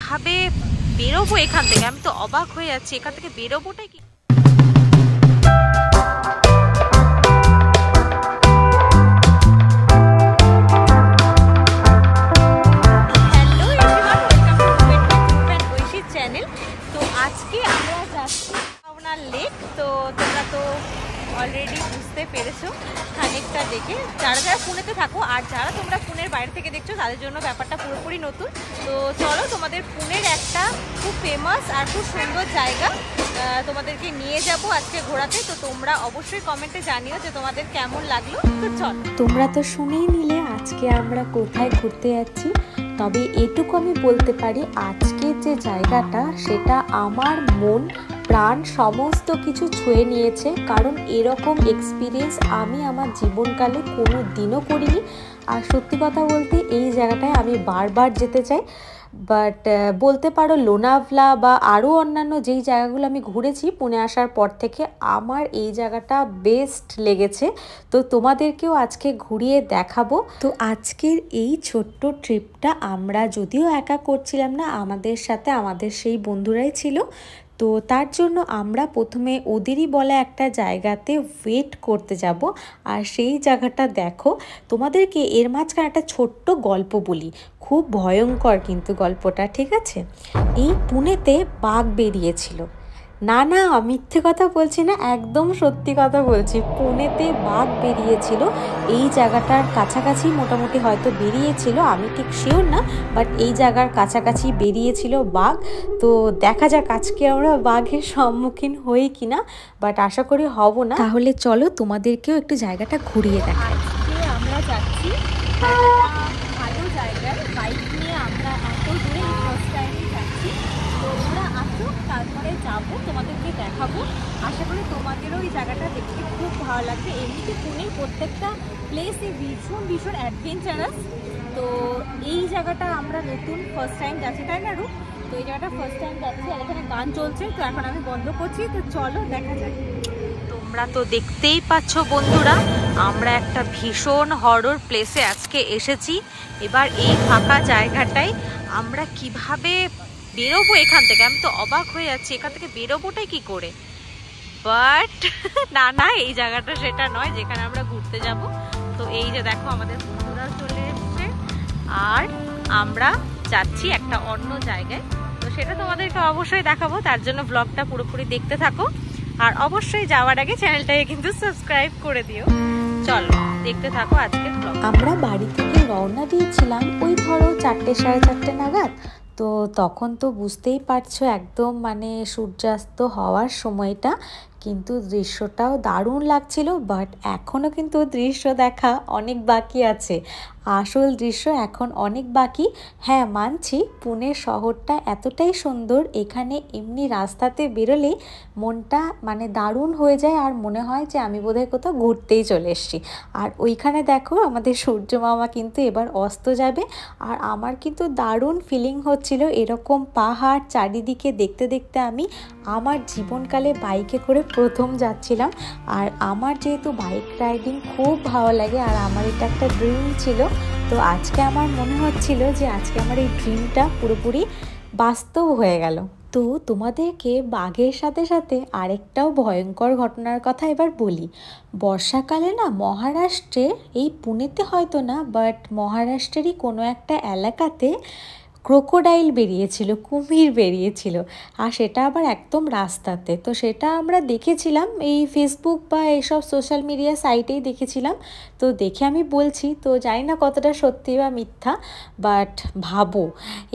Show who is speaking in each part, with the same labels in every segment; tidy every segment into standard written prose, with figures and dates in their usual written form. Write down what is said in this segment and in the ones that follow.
Speaker 1: ভাবে বেরোবো এখান থেকে, আমি তো অবাক হয়ে যাচ্ছি এখান থেকে বেরোবোটাই কি। তো আজকে আমরা যাচ্ছি পাওনার লেক। তো তোমরা তো অলরেডি বুঝতে পেরেছো খানিকটা দেখে, যারা যারা পুনেতে থাকো আর যারা তোমরা পুনের বাইরে থেকে দেখছো তাদের জন্য ব্যাপারটা পুরোপুরি নতুন। তো চলো তোমাদের পুনের একটা খুব ফেমাস আর খুব সুন্দর জায়গা তোমাদেরকে নিয়ে যাব আজকে ঘোরাতে। তো তোমরা অবশ্যই কমেন্টে জানিও যে তোমাদের কেমন লাগলো। তো চলো,
Speaker 2: তোমরা তো শুনেই নিলে আজকে আমরা কোথায় ঘুরতে যাচ্ছি। তবে এটুকু আমি বলতে পারি, আজকের যে জায়গাটা সেটা আমার মন প্রাণ সমস্ত কিছু ছুঁয়ে নিয়েছে। কারণ এরকম এক্সপিরিয়েন্স আমি আমার জীবনকালে কোনো দিনও করিনি। আর সত্যি কথা বলতে এই জায়গাটায় আমি বারবার যেতে চাই। বাট বলতে পারো লোনাভলা বা আরও অন্যান্য যেই জায়গাগুলো আমি ঘুরেছি পুনে আসার পর থেকে, আমার এই জায়গাটা বেস্ট লেগেছে। তো তোমাদেরকেও আজকে ঘুরিয়ে দেখাবো। তো আজকের এই ছোট্ট ট্রিপটা আমরা যদিও একা করছিলাম না, আমাদের সাথে আমাদের সেই বন্ধুরাই ছিল। তো তার জন্য আমরা প্রথমে ওদেরই বলা একটা জায়গাতে ওয়েট করতে যাব। আর সেই জায়গাটা দেখো, তোমাদেরকে এর মাঝখানে একটা ছোট্ট গল্প বলি, খুব ভয়ঙ্কর কিন্তু গল্পটা, ঠিক আছে। এই পুনেতে বাঘ বেরিয়েছিল। না না, মিথ্যে কথা বলছি না, একদম সত্যি কথা বলছি। পুনেতে বাঘ বেরিয়েছিল, এই জায়গাটার কাছাকাছি মোটামুটি হয়তো বেরিয়েছিল, আমি ঠিক শিওর না, বাট এই জায়গার কাছাকাছি বেরিয়েছিল বাঘ। তো দেখা যাক আজকে আমরা বাঘের সম্মুখীন হই কিনা, বাট আশা করি হব না। তাহলে চলো তোমাদেরকেও একটু জায়গাটা ঘুরিয়ে দেখাই।
Speaker 1: আজকে আমরা যাচ্ছি ভালো জায়গায় বাইক নিয়ে, আমরা এত দূরে ফার্স্ট টাইমে যাচ্ছি। তোমরা আসো, তারপরে যাবো, তোমাদেরকে দেখাবো। আশা করি তোমাদেরও এই জায়গাটা দেখতে খুব ভালো লাগবে। এমনিতে পুনের প্রত্যেকটা প্লেসই ভীষণ ভীষণ অ্যাডভেঞ্চারাস। তো এই জায়গাটা আমরা নতুন ফার্স্ট টাইম যাচ্ছি, তাই না রূপ? তো এই জায়গাটা ফার্স্ট টাইম যাচ্ছি, আর এখানে গান চলছে, তো এখন আমি বন্ধ করছি। তো চলো দেখা যাক। তোমরা তো দেখতেই পাচ্ছ বন্ধুরা, আমরা একটা ভীষণ হরর প্লেসে আজকে এসেছি। এবার এই ফাঁকা জায়গাটায় আমরা কিভাবে বেরোবো এখান থেকে, আমি তো অবাক হয়ে যাচ্ছি এখান থেকে বেরোবোটাই কি করে। বাট না না, এই জায়গাটা সেটা নয় যেখানে আমরা ঘুরতে যাব। তো এই যে দেখো আমাদের বন্ধুরা চলে এসছে, আর আমরা যাচ্ছি একটা অন্য জায়গায়। তো সেটা তোমাদেরকে অবশ্যই দেখাবো, তার জন্য ব্লগটা পুরোপুরি দেখতে থাকো। আর অবশ্যই যাওয়ার আগে চ্যানেলটাকে কিন্তু সাবস্ক্রাইব করে দিও। চলো দেখতে থাকো আজকের ব্লগ।
Speaker 2: আমরা বাড়ি থেকে রওনা দিয়েছিলাম ওই ধরো 4টে 4:30 নাগাদ। তো তখন তো বুঝতেই পারছো একদম মানে সূর্যাস্ত হওয়ার সময়টা, কিন্তু দৃশ্যটাও দারুণ লাগছিল। বাট এখনও কিন্তু দৃশ্য দেখা অনেক বাকি আছে, আসল দৃশ্য এখন অনেক বাকি। হ্যাঁ মানছি, পুনে শহরটা এতটাই সুন্দর, এখানে এমনি রাস্তাতে বেরোলেই মনটা মানে দারুণ হয়ে যায়, আর মনে হয় যে আমি বোধহয় কোথাও ঘুরতেই চলে এসেছি। আর ওইখানে দেখো আমাদের সূর্য মামা কিন্তু এবার অস্ত যাবে। আর আমার কিন্তু দারুণ ফিলিং হচ্ছিল, এরকম পাহাড় চারিদিকে দেখতে দেখতে আমি আমার জীবনকালে বাইকে করে প্রথম যাচ্ছিলাম। আর আমার যেহেতু বাইক রাইডিং খুব ভালো লাগে আর আমার এটা একটা ড্রিম ছিল, তো আজকে আমার মনে হচ্ছিল যে আজকে আমার এই ড্রিমটা পুরোপুরি বাস্তব হয়ে গেল। তো তোমাদেরকে বাঘের সাথে সাথে আরেকটাও ভয়ঙ্কর ঘটনার কথা এবার বলি। বর্ষাকালে না মহারাষ্ট্রে, এই পুনেতে হয়তো না, বাট মহারাষ্ট্রেরই কোনো একটা এলাকাতে ক্রোকোডাইল বেরিয়েছিল, কুমির বেরিয়েছিল, আর সেটা আবার একদম রাস্তাতে। তো সেটা আমরা দেখেছিলাম এই ফেসবুক বা এইসব সোশ্যাল মিডিয়া সাইটেই দেখেছিলাম। তো দেখে আমি বলছি, তো জানি না কতটা সত্যি বা মিথ্যা, বাট ভাবো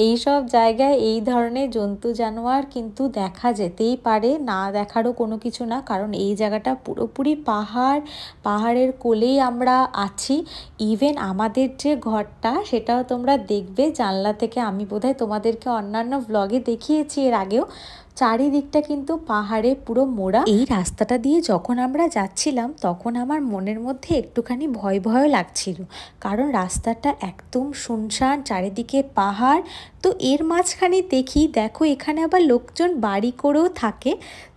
Speaker 2: এই সব জায়গায় এই ধরনের জন্তু জানোয়ার কিন্তু দেখা যেতেই পারে, না দেখারও কোনো কিছু না। কারণ এই জায়গাটা পুরোপুরি পাহাড়, পাহাড়ের কোলেই আমরা আছি। ইভেন আমাদের যে ঘরটা সেটাও তোমরা দেখবে জানলা থেকে, আমি বোধহয় তোমাদেরকে অন্যান্য ব্লগে দেখিয়েছি এর আগেও। চারিদিকটা কিন্তু পাহাড়ে পুরো মোড়া। এই রাস্তাটা দিয়ে যখন আমরা যাচ্ছিলাম তখন আমার মনের মধ্যে একটুখানি ভয় ভয় লাগছিল, কারণ রাস্তাটা একদম শুনশান, চারিদিকে পাহাড়। তো এর মাঝখানে দেখো এখানে আবার লোকজন বাড়ি করেও থাকে।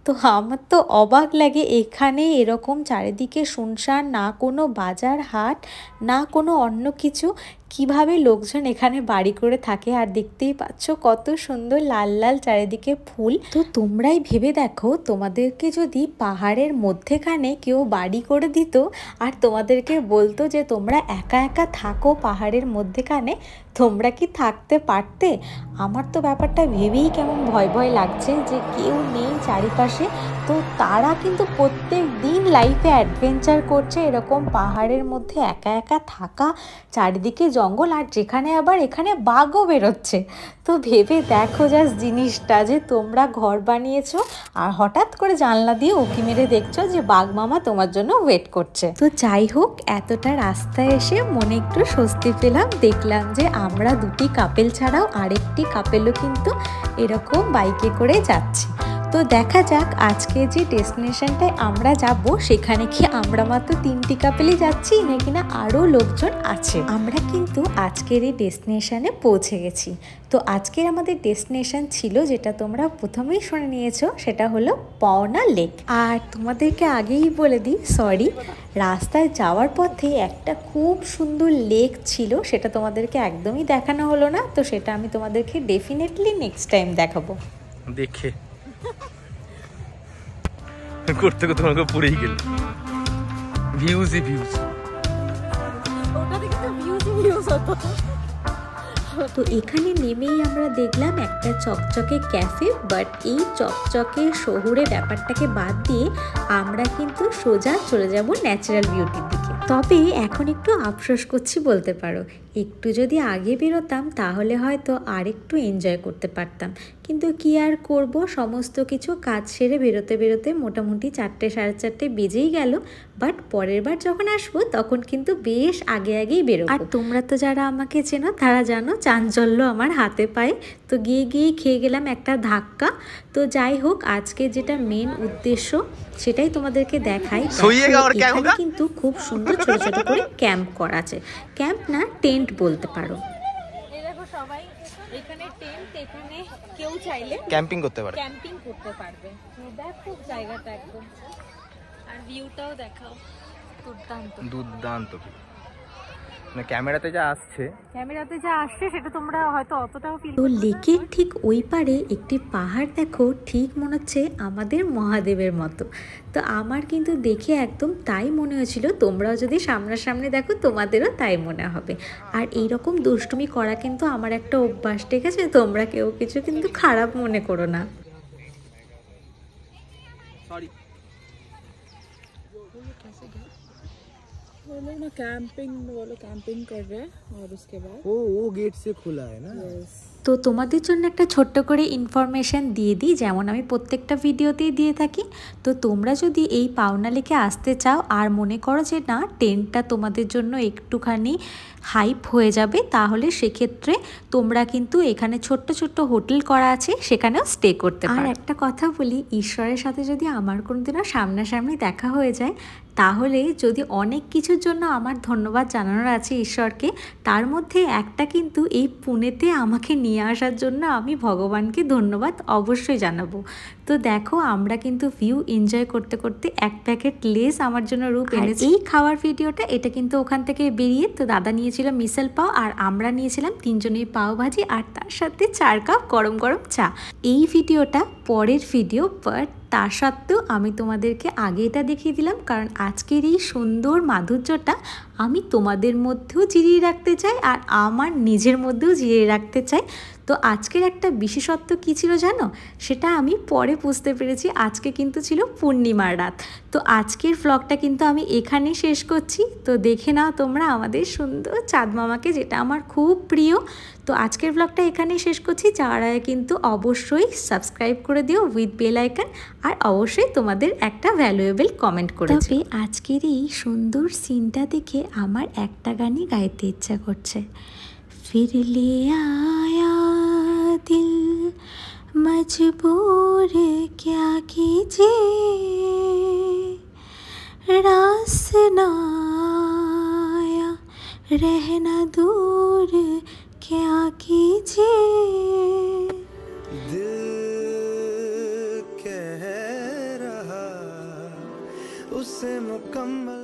Speaker 2: তো আমার তো অবাক লাগে এখানে এরকম চারিদিকে শুনশান, না কোনো বাজার হাট না কোনো অন্য কিছু, কিভাবে লোকজন এখানে বাড়ি করে থাকে। আর দেখতেই পাচ্ছ কত সুন্দর লাল লাল চারিদিকে ফুল। তো তোমরাই ভেবে দেখো, তোমাদেরকে যদি পাহাড়ের মধ্যেখানে কেউ বাড়ি করে দিত আর তোমাদেরকে বলতো যে তোমরা একা একা থাকো পাহাড়ের মধ্যেখানে, তোমরা কি থাকতে পারতে? আমার তো ব্যাপারটা ভেবেই কেমন ভয় ভয় লাগছে যে কেউ নেই চারিপাশে। তো তারা কিন্তু প্রত্যেক দিন লাইফে অ্যাডভেঞ্চার করছে এরকম পাহাড়ের মধ্যে একা একা থাকা, চারিদিকে জঙ্গল, আর যেখানে আবার এখানে বাঘও বেরোচ্ছে। তো ভেবে দেখো জাস্ট জিনিসটা, যে তোমরা ঘর বানিয়েছো আর হঠাৎ করে জানলা দিয়ে উঁকি মেরে দেখছো যে বাঘ মামা তোমার জন্য ওয়েট করছে। তো যাই হোক, এতটা রাস্তায় এসে মনে একটু স্বস্তি পেলাম, দেখলাম যে আমরা দুটি কাপেল ছাড়াও আরেকটি কাপেলও কিন্তু এরকম বাইকে করে যাচ্ছে। তো দেখা যাক আজকে যে ডেস্টিনেশনটায় আমরা যাব সেখানে কি আমরা মাত্র 3টি কাপেলই যাচ্ছি নাকি না আরও লোকজন আছে। আমরা কিন্তু আজকের এই ডেস্টিনেশনে পৌঁছে গেছি। তো আজকের আমাদের ডেস্টিনেশন ছিল, যেটা তোমরা প্রথমেই শুনে নিয়েছো, সেটা হলো পাওনা লেক। আর তোমাদেরকে আগেই বলে দিই, সরি, রাস্তায় যাওয়ার পথে একটা খুব সুন্দর লেক ছিল, সেটা তোমাদেরকে একদমই দেখানো হলো না। তো সেটা আমি তোমাদেরকে ডেফিনেটলি নেক্সট টাইম দেখাবো।
Speaker 3: দেখে করতে করতে তোমাকে পড়েই গেল। ভিউজই ভিউজ।
Speaker 2: তো এখানে নেমেই আমরা দেখলাম একটা চকচকে ক্যাফে, বাট এই চকচকে শহুরে ব্যাপারটাকে বাদ দিয়ে আমরা কিন্তু সোজা চলে যাব ন্যাচারাল বিউটির দিকে। তবে এখন একটু আফসোস করছি বলতে পারো, একটু যদি আগে বেরোতাম তাহলে হয়তো আর একটু এনজয় করতে পারতাম, কিন্তু কি আর করব, সমস্ত কিছু কাজ সেরে বেরোতে বেরোতে মোটামুটি 4টে সাড়ে 4টে বেজেই গেল। বাট পরের বার যখন আসবো তখন কিন্তু বেশ আগে আগেই বেরোবো। আর তোমরা তো যারা আমাকে চেনো তারা জানো চাঞ্চল্য আমার হাতে পায়ে। তো গিয়ে খেয়ে গেলাম একটা ধাক্কা। তো যাই হোক, আজকে যেটা মেন উদ্দেশ্য সেটাই তোমাদেরকে দেখাই। এখানে কিন্তু খুব সুন্দর ছোট ছোট করে ক্যাম্প করা আছে, ক্যাম্প না টেন্ট বলতে পারো।
Speaker 1: এই দেখো সবাই এখানে টেন্ট, এখানে কেউ চাইলে
Speaker 3: ক্যাম্পিং করতে পারে,
Speaker 1: ক্যাম্পিং করতে পারবে। দেখো জায়গাটা একদম, আর ভিউটাও দেখাও, দুর্দান্ত
Speaker 3: দুর্দান্ত। মানে ক্যামেরাতে যা আসছে
Speaker 1: সেটা তোমরা হয়তো অতটাও ফিল।
Speaker 2: তো লেকের ঠিক ওই পারে একটি পাহাড় দেখো, ঠিক মনে হচ্ছে আমাদের মহাদেবের মতো। তো আমার কিন্তু দেখে একদম তাই মনে হয়েছিল, তোমরাও যদি সামনাসামনি দেখো তোমাদেরও তাই মনে হবে। আর এইরকম দুষ্টুমি করা কিন্তু আমার একটা অভ্যাস, ঠিক আছে? তোমরা কেউ কিছু কিন্তু খারাপ মনে করো না।
Speaker 3: সরি
Speaker 4: वो लोग ना कैंपिंग कर रहे हैं और उसके बाद
Speaker 3: वो गेट से खुला है ना।
Speaker 2: তো তোমাদের জন্য একটা ছোট্ট করে ইনফরমেশান দিয়ে দিই, যেমন আমি প্রত্যেকটা ভিডিওতেই দিয়ে থাকি। তো তোমরা যদি এই পাওনা লেকে আসতে চাও আর মনে করো যে না টেন্টটা তোমাদের জন্য একটুখানি হাইপ হয়ে যাবে, তাহলে সেক্ষেত্রে তোমরা কিন্তু এখানে ছোট্ট ছোট্ট হোটেল করা আছে, সেখানেও স্টে করতে পারো। আর একটা কথা বলি, ঈশ্বরের সাথে যদি আমার কোনোদিনও সামনাসামনি দেখা হয়ে যায়, তাহলে যদি অনেক কিছুর জন্য আমার ধন্যবাদ জানানোর আছে ঈশ্বরকে, তার মধ্যে একটা কিন্তু এই পুনেতে আমাকে নিয়ে আসার জন্য আমি ভগবানকে ধন্যবাদ অবশ্যই জানাবো। তো দেখো আমরা কিন্তু ভিউ এনজয় করতে করতে এক প্যাকেট লেস আমার জন্য রূপ এনেছি। এই খাওয়ার ভিডিওটা এটা কিন্তু ওখান থেকে বেরিয়ে, তো দাদা নিয়েছিল মিসেল পাও আর আমরা নিয়েছিলাম 3জনেই পাও ভাজি আর তার সাথে 4 কাপ গরম গরম চা। এই ভিডিওটা পরের ভিডিও, বাট তা সত্ত্বেও আমি তোমাদেরকে আগে এটা দেখিয়ে দিলাম, কারণ আজকের এই সুন্দর মাধুর্যটা আমি তোমাদের মধ্যেও জিরিয়ে রাখতে চাই আর আমার নিজের মধ্যেও জিরিয়ে রাখতে চাই। তো আজকের একটা বিশেষত্ব কী ছিল জানো? সেটা আমি পরে বুঝতে পেরেছি। আজকে কিন্তু ছিল পূর্ণিমার রাত। তো আজকের ভ্লগটা কিন্তু আমি এখানেই শেষ করছি। তো দেখে নাও তোমরা আমাদের সুন্দর চাঁদ মামাকে, যেটা আমার খুব প্রিয়। তো আজকের ভ্লগটা এখানেই শেষ করছি। যাওয়ার আগে কিন্তু অবশ্যই সাবস্ক্রাইব করে দিও উইথ বেল আইকন, আর অবশ্যই তোমাদের একটা ভ্যালুয়েবল কমেন্ট করে। তবে আজকের এই সুন্দর সিনটা দেখে আমার একটা গানই গাইতে ইচ্ছা করছে। फिर ले आया दिल मजबूर क्या कीजिए, रास ना आया रहना दूर क्या कीजिए।
Speaker 5: दिल कह से मुकम्मल